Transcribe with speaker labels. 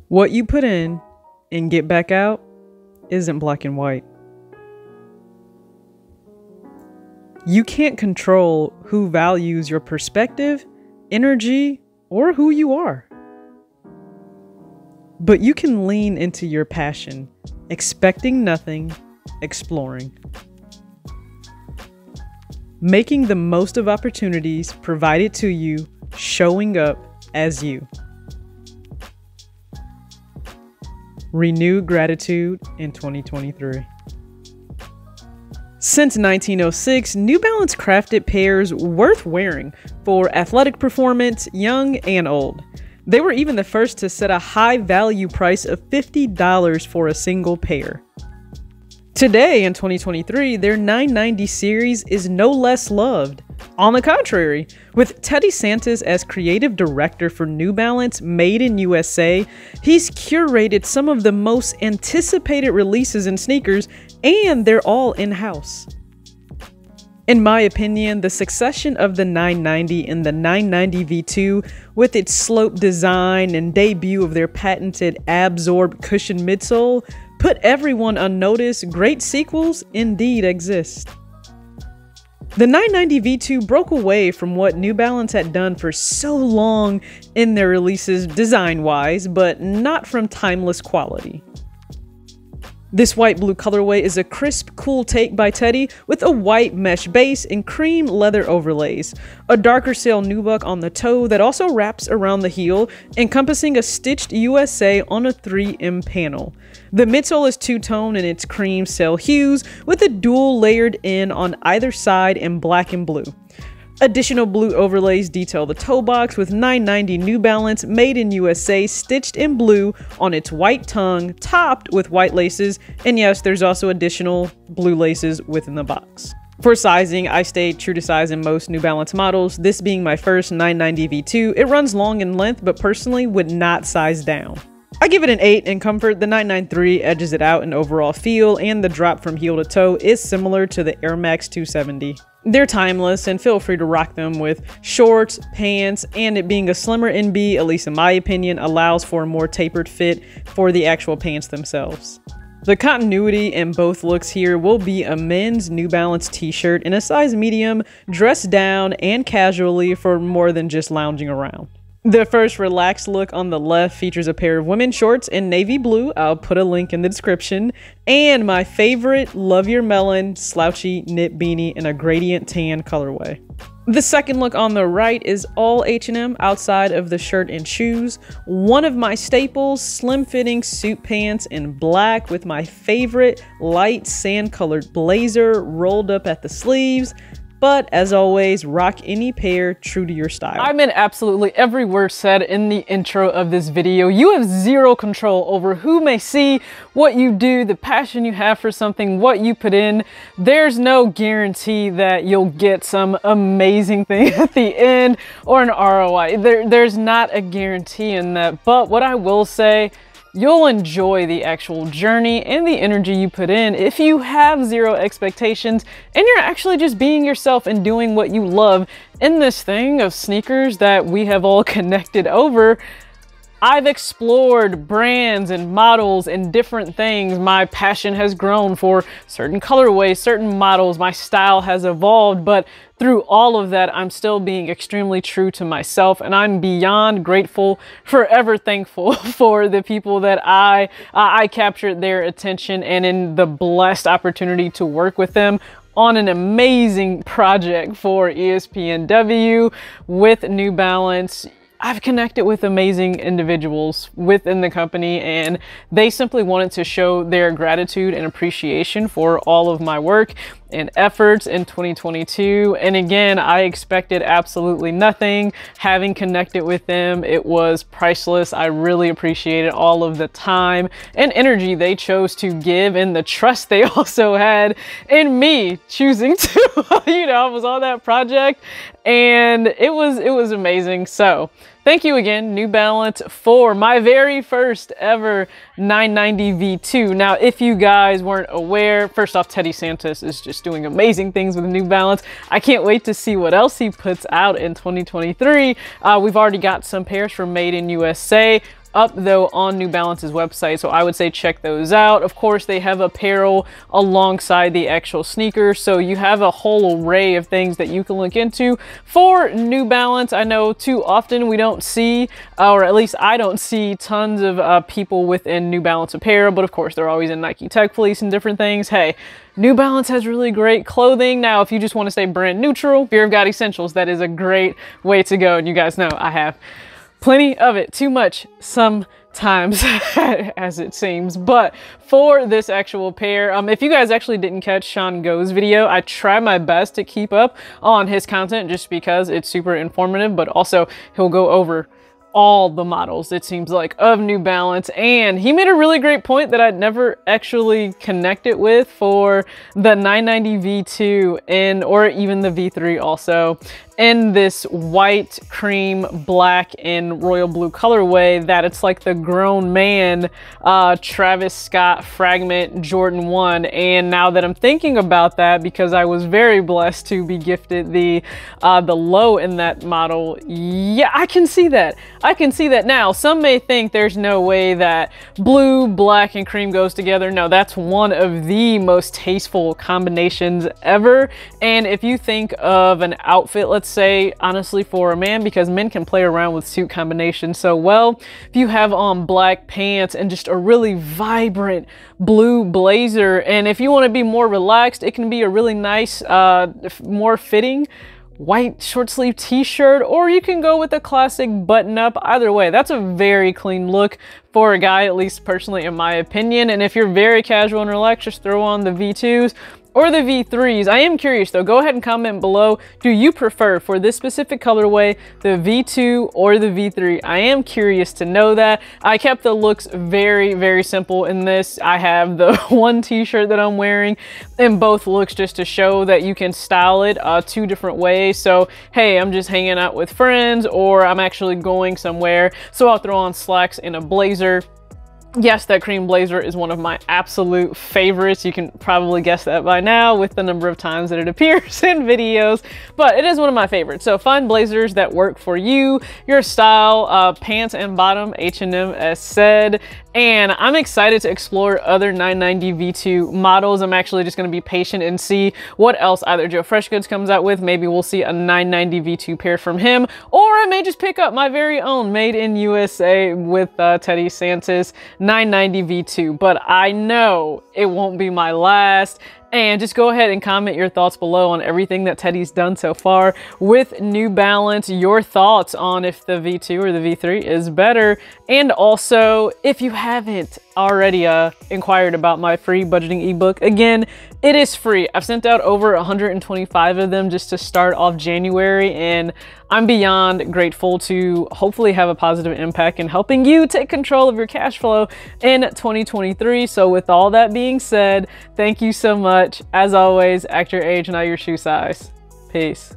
Speaker 1: What you put in and get back out isn't black and white. You can't control who values your perspective, energy, or who you are. But you can lean into your passion, expecting nothing, exploring. Making the most of opportunities provided to you, showing up as you. Renew gratitude in 2023. Since 1906, New Balance crafted pairs worth wearing for athletic performance, young and old. They were even the first to set a high value price of $50 for a single pair. Today in 2023, their 990 series is no less loved. On the contrary, with Teddy Santis as creative director for New Balance Made in USA, he's curated some of the most anticipated releases in sneakers, and they're all in-house. In my opinion, the succession of the 990 and the 990 V2, with its slope design and debut of their patented absorb cushion midsole, put everyone on notice great sequels indeed exist. The 990 V2 broke away from what New Balance had done for so long in their releases design-wise, but not from timeless quality. This white-blue colorway is a crisp, cool take by Teddy with a white mesh base and cream leather overlays, a darker sail nubuck on the toe that also wraps around the heel, encompassing a stitched USA on a 3M panel. The midsole is two-tone in its cream sail hues with a dual layered in on either side in black and blue. Additional blue overlays detail the toe box with 990 New Balance Made in USA stitched in blue on its white tongue, topped with white laces, and yes, there's also additional blue laces within the box. For sizing, I stayed true to size in most New Balance models, this being my first 990 V2. It runs long in length, but personally would not size down. I give it an 8 in comfort. The 993 edges it out in overall feel, and the drop from heel to toe is similar to the Air Max 270. They're timeless, and feel free to rock them with shorts, pants, and it being a slimmer NB, at least in my opinion, allows for a more tapered fit for the actual pants themselves. The continuity in both looks here will be a men's New Balance t-shirt in a size medium, dressed down and casually for more than just lounging around. The first relaxed look on the left features a pair of women's shorts in navy blue, I'll put a link in the description, and my favorite Love Your Melon slouchy knit beanie in a gradient tan colorway. The second look on the right is all H&M outside of the shirt and shoes. One of my staples, slim-fitting suit pants in black with my favorite light sand-colored blazer rolled up at the sleeves. But as always, rock any pair true to your style. I meant absolutely every word said in the intro of this video. You have zero control over who may see what you do, the passion you have for something, what you put in. There's no guarantee that you'll get some amazing thing at the end or an ROI. There's not a guarantee in that. But what I will say, you'll enjoy the actual journey and the energy you put in if you have zero expectations and you're actually just being yourself and doing what you love in this thing of sneakers that we have all connected over. I've explored brands and models and different things. My passion has grown for certain colorways, certain models. My style has evolved, but through all of that, I'm still being extremely true to myself, and I'm beyond grateful, forever thankful for the people that I captured their attention and in the blessed opportunity to work with them on an amazing project for ESPNW with New Balance. I've connected with amazing individuals within the company, and they simply wanted to show their gratitude and appreciation for all of my work and efforts in 2022. And again, I expected absolutely nothing. Having connected with them, it was priceless. I really appreciated all of the time and energy they chose to give and the trust they also had in me choosing to, I was on that project, and it was amazing. So thank you again, New Balance, for my very first ever 990 V2. Now, if you guys weren't aware, first off, Teddy Santis is just doing amazing things with New Balance. I can't wait to see what else he puts out in 2023. We've already got some pairs from Made in USA. up though on New Balance's website, so I would say check those out. Of course, they have apparel alongside the actual sneakers, so you have a whole array of things that you can look into for New Balance. I know too often we don't see, or at least I don't see, tons of people within New Balance apparel, but of course they're always in Nike Tech Fleece and different things. Hey, New Balance has really great clothing. Now, if you just want to stay brand neutral, Fear of God Essentials, that is a great way to go. And you guys know I have plenty of it, too much sometimes as it seems. But for this actual pair, if you guys actually didn't catch Sean Go's video, I try my best to keep up on his content just because it's super informative, but also he'll go over all the models, it seems like, of New Balance. And he made a really great point that I'd never actually connected with for the 990 V2 or even the V3 also, in this white, cream, black, and royal blue colorway, that it's like the grown man Travis Scott Fragment Jordan 1. And now that I'm thinking about that, because I was very blessed to be gifted the low in that model, yeah, I can see that. I can see that. Now, some may think there's no way that blue, black, and cream goes together. No, that's one of the most tasteful combinations ever. And if you think of an outfit, let's say, honestly, for a man, because men can play around with suit combinations so well, if you have on black pants and just a really vibrant blue blazer, and if you want to be more relaxed, it can be a really nice, more fitting white short sleeve t-shirt, or you can go with a classic button up. Either way, that's a very clean look for a guy, at least personally in my opinion. And if you're very casual and relaxed, just throw on the V2s or the V3s. I am curious though, go ahead and comment below, do you prefer, for this specific colorway, the V2 or the V3? I am curious to know that. I kept the looks very, very simple in this. I have the one t-shirt that I'm wearing in both looks just to show that you can style it two different ways. So, hey, I'm just hanging out with friends, or I'm actually going somewhere, so I'll throw on slacks and a blazer. Yes, that cream blazer is one of my absolute favorites. You can probably guess that by now with the number of times that it appears in videos, but it is one of my favorites. So find blazers that work for you, your style, pants and bottom, H&M as said. And I'm excited to explore other 990 V2 models. I'm actually just going to be patient and see what else either Joe Freshgoods comes out with. Maybe we'll see a 990 V2 pair from him, or I may just pick up my very own made in USA with Teddy Santis 990 V2, but I know it won't be my last. And just go ahead and comment your thoughts below on everything that Teddy's done so far with New Balance, your thoughts on if the V2 or the V3 is better. And also, if you haven't already inquired about my free budgeting ebook, again, it is free. I've sent out over 125 of them just to start off January, and I'm beyond grateful to hopefully have a positive impact in helping you take control of your cash flow in 2023. So with all that being said, thank you so much. As always, act your age, not your shoe size. Peace.